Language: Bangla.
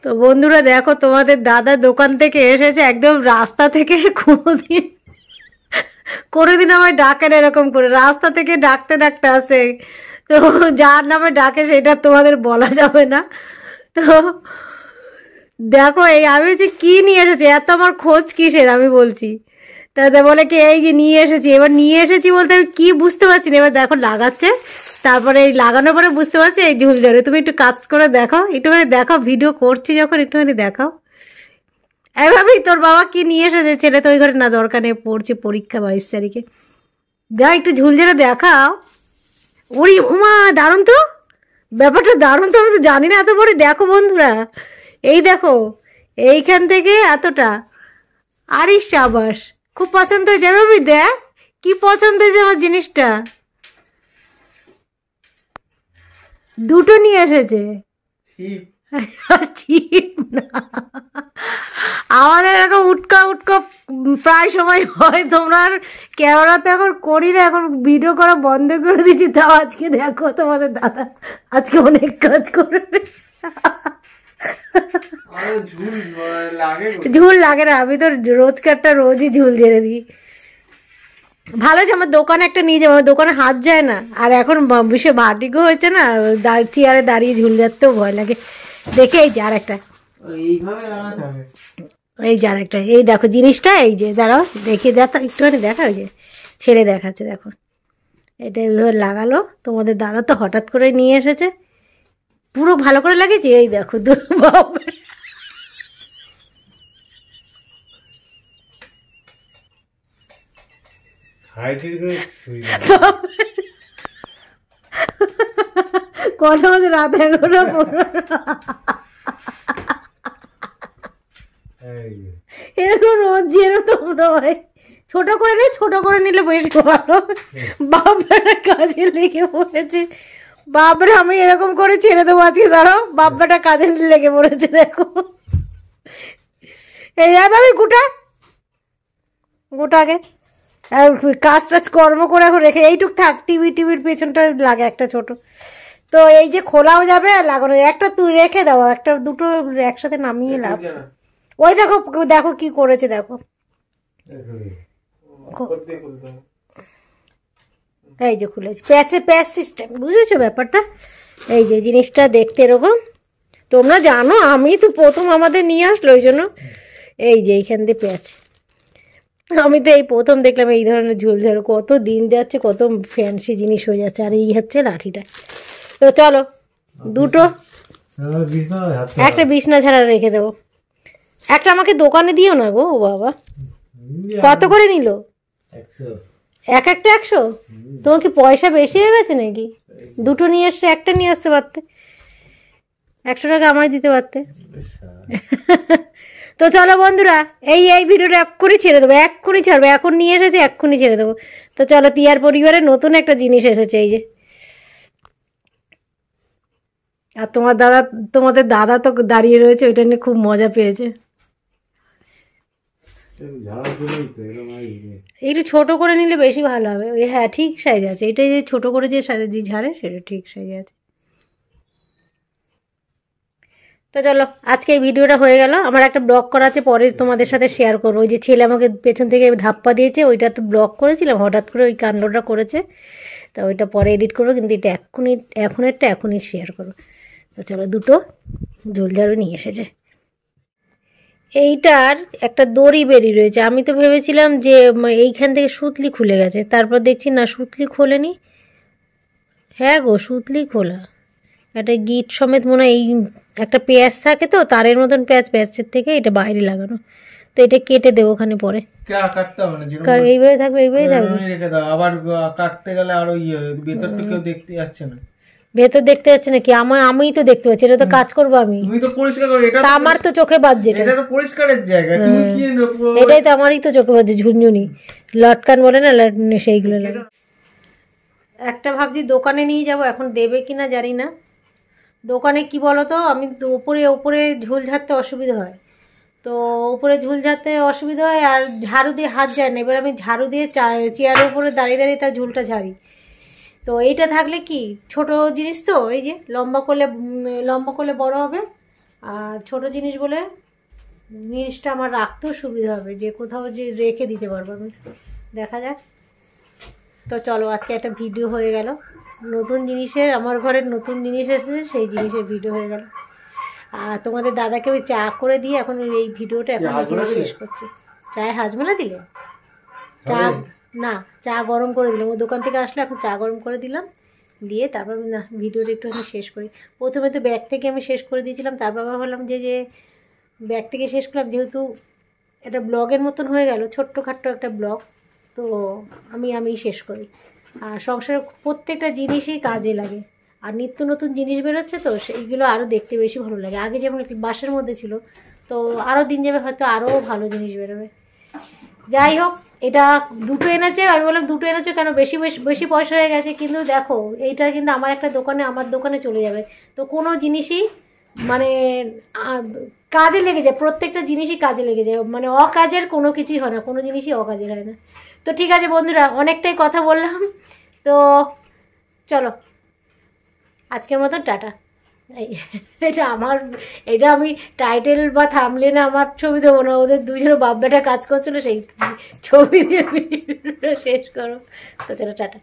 তো বন্ধুরা দেখো, তোমাদের দাদা দোকান থেকে এসেছে একদম রাস্তা থেকে। কোনোদিন আমায় ডাকে না এরকম করে, রাস্তা থেকে ডাকতে ডাকতে আসে। তো যার নামে ডাকে সেটা তোমাদের বলা যাবে না। তো দেখো এই আমি যে কী নিয়ে এসেছি, এত আমার খোঁজ কিসের আমি বলছি। তাতে বলে কি এই যে নিয়ে এসেছি। এবার নিয়ে এসেছি বলতে আমি কী বুঝতে পারছি না। এবার দেখো লাগাচ্ছে, তারপরে এই লাগানোর পরে বুঝতে পারছি এই ঝুলঝাড়ু। তুমি একটু কাজ করে দেখাও, একটুখানি দেখাও, ভিডিও করছি যখন একটুখানি দেখাও। এইভাবেই তোর বাবা কি নিয়ে এসেছে, ছেলে তো ওই ঘরে না, দরকার নেই, পড়ছে পরীক্ষা 22 তারিখে। দেখ একটু ঝুলঝাড়ু দেখাও। ওরে উমা, দারুণ তো, ব্যাপারটা দারুণ তো, আমি তো জানি না এত বড়। দেখো বন্ধুরা, এই দেখো এইখান থেকে এতটা। আরে সাবাস, খুব পছন্দ হয়েছে। আমি দেখ কি পছন্দ হয়েছে আমার জিনিসটা। দুটো নিয়ে এসেছে। ঠিক না, আমাদের এরকম উটকা উটকা প্রায় সময় হয়। তোমরা আর ক্যামেরাতে এখন করি না, এখন ভিডিও করা বন্ধ করে দিচ্ছি। তাও আজকে দেখো তোমাদের দাদা আজকে অনেক কাজ করবে। ঝুল লাগে না, আমি তো রোজকারটা রোজই ঝুল ঝেড়ে দিই। ভালো যে আমার দোকানে একটা নিয়ে যাবো, আমার দোকানে হাত যায় না। আর এখন বিশে ভাটিকও হয়েছে না, চেয়ারে দাঁড়িয়ে ঝুল যাতেও ভয় লাগে। দেখে এই যে আর একটা, এই যে আর একটা, এই দেখো জিনিসটা, এই যে দাঁড়াও দেখি, দেখো একটুখানি দেখা, ওই যে ছেড়ে দেখাচ্ছে দেখো। এটা এইভাবে লাগালো, তোমাদের দাদা তো হঠাৎ করে নিয়ে এসেছে, পুরো ভালো করে লাগেছে। এই দেখো কটা বাজে? রাত 11:15। এরকম রোজ এরকম তোমরা হয়। ছোট করে নে, ছোট করে নিলে বেশি ভালো। বাপরা কাজে লেগে পড়েছে। বাপরা আমি এরকম করে ছেড়ে দেবো আজকে। দাঁড়াও, বাপটা কাজে লেগে পড়েছে দেখো। এই যাবে গোটা গোটাকে কাজ টাজ কর্ম করে এখন রেখে এইটুক থাক। টিভির পেছনটা লাগে একটা ছোট। তো এই যে খোলাও যাবে আর লাগানো, একটা তুই রেখে দাও, একটা দুটো একসাথে নামিয়ে লাভ। ওই দেখো দেখো কি করেছে দেখো। এই যে খুলেছে, প্যাচ সিস্টেম, বুঝেছো ব্যাপারটা? এই যে জিনিসটা দেখতে এরকম, তোমরা জানো আমি তো প্রথম আমাদের নিয়ে আসলো ওই জন্য। এই যে এইখান দিয়ে প্যাচ, আমি তো এই প্রথম দেখলাম এই ধরনের ঝুলঝাড়ু। কত দিন যাচ্ছে, কত ফ্যান্সি জিনিস হয়ে যাচ্ছে। আর এই হচ্ছে লাঠিটা। তো চলো দুটো, একটা বিছনা ছাড়া রেখে দেবো, একটা আমাকে দোকানে দিও না গো বাবা। কত করে নিল? এক একটা 100? তোমার কি পয়সা বেশি হয়ে গেছে নাকি? দুটো নিয়ে এসছে, একটা নিয়ে আসতে পারতে, 100 টাকা আমায় দিতে পারতে। তো চলো বন্ধুরা, এই ভিডিওটা এক্ষুনি ছেড়ে দেবো, এক্ষুনি ছাড়বো। এখন নিয়ে এসেছে, এক্ষুনি ছেড়ে দেবো। তো চলো, টিয়ার পরিবারের নতুন একটা জিনিস এসেছে, এই যে। আর তোমাদের দাদা তো দাঁড়িয়ে রয়েছে, ওইটা নিয়ে খুব মজা পেয়েছে। একটু ছোট করে নিলে বেশি ভালো হবে। ওই হ্যাঁ, ঠিক সাইজ আছে এটাই, যে ছোট করে যে ঝাড়ে সেটা ঠিক সাইজ আছে। তো চলো আজকে এই ভিডিওটা হয়ে গেল। আমার একটা ব্লগ করা আছে, পরে তোমাদের সাথে শেয়ার করবো। ওই যে ছেলে আমাকে পেছন থেকে ধাপ্পা দিয়েছে, ওইটা তো ব্লগ করেছিলাম, হঠাৎ করে ওই কাণ্ডটা করেছে। তা ওইটা পরে এডিট করবো, কিন্তু এটা এখনই শেয়ার করবো। তো চলো, দুটো ঝুলঝাড়ু নিয়ে এসেছে। এইটার একটা দড়ি বেরিয়ে রয়েছে। আমি তো ভেবেছিলাম যে এইখান থেকে সুতলি খুলে গেছে, তারপর দেখছি না, সুতলি খোলেনি। হ্যাঁ গো, সুতলি খোলা। একটা গিট সমেত মনে হয়, এই একটা পেঁয়াজ থাকে তো তারের মতন পেঁয়াজের থেকে এটা বাইরে লাগানো। তো এটা কেটে দেবো ওখানে পরে। কাটতে হবে না, কারণ এইভাবে থাকবে, এইভাবেই থাকবে। রেখে দাও, আবার কাটতে গেলে আরো ভেতরটা কেউ দেখতে যাচ্ছে না। ভেতর দেখতে যাচ্ছে নাকি? আমিই তো দেখতে পাচ্ছি, এটা তো কাজ করবো আমি। তুমি তো পরিষ্কার করো, এটা আমার তো চোখে বাজছে, এটা তো পরিষ্কারের জায়গা। তুমি কি, এটাই তো আমারই তো চোখে বাজছে, ঝুনঝুনি লটকান বলে না, সেইগুলো লাগে। একটা ভাবছি দোকানে নিয়ে যাব, এখন দেবে কিনা জানি না। দোকানে কি বলো তো, আমি ওপরে ঝুল ঝাড়তে অসুবিধা হয়, তো উপরে ঝুল ঝাড়তে অসুবিধা হয়, আর ঝাড়ু দিয়ে হাত যায় না। এবার আমি ঝাড়ু দিয়ে চেয়ারের উপরে দাঁড়িয়ে দাঁড়িয়ে তার ঝুলটা ঝাড়ি। তো এইটা থাকলে কি, ছোট জিনিস তো, এই যে লম্বা করলে বড় হবে, আর ছোট জিনিস বলে জিনিসটা আমার রাখতেও সুবিধা হবে, যে কোথাও যে রেখে দিতে পারবো আমি। দেখা যাক। তো চলো, আজকে একটা ভিডিও হয়ে গেল, নতুন জিনিসের, আমার ঘরের নতুন জিনিস এসেছে, সেই জিনিসের ভিডিও হয়ে গেল। আর তোমাদের দাদাকে আমি চা করে দিয়ে এখন এই ভিডিওটা এখন এখানে শেষ করছি। চায়ে হাজমোলা দিলে? চা না, চা গরম করে দিলাম, ও দোকান থেকে আসলে এখন চা গরম করে দিলাম, দিয়ে তারপর না ভিডিওটা একটু আমি শেষ করি। প্রথমে তো ব্যাগ থেকে আমি শেষ করে দিয়েছিলাম, তারপর ভাবলাম যে ব্যাগ থেকে শেষ করলাম, যেহেতু এটা ব্লগের মতন হয়ে গেল, ছোট্টখাট্টো একটা ব্লগ, তো আমি শেষ করি। আর সংসারের প্রত্যেকটা জিনিসই কাজে লাগে, আর নিত্য নতুন জিনিস বেরোচ্ছে, তো সেইগুলো আরও দেখতে বেশি ভালো লাগে। আগে যেমন বাসের মধ্যে ছিল, তো আরও দিন যাবে হয়তো আরও ভালো জিনিস বেরোবে। যাই হোক, এটা দুটো এনেছে, আমি বললাম দুটো এনেছে কেন, বেশি বেশি পয়সা হয়ে গেছে, কিন্তু দেখো এইটা কিন্তু আমার একটা দোকানে, আমার দোকানে চলে যাবে। তো কোনো জিনিসই মানে কাজে লেগে যায়, প্রত্যেকটা জিনিসই কাজে লেগে যায়, মানে অকাজের কোনো কিছুই হয় না, কোনো জিনিসই অকাজের হয় না। তো ঠিক আছে বন্ধুরা, অনেকটাই কথা বললাম, তো চলো আজকের মতন টাটা। এটা আমি টাইটেল বা থাম্বনেলে আমার ছবি দেবো না, ওদের দুজনে বাপ বেটা কাজ করছিল, সেই ছবি দিয়ে শেষ করো। তো চলো টাটা।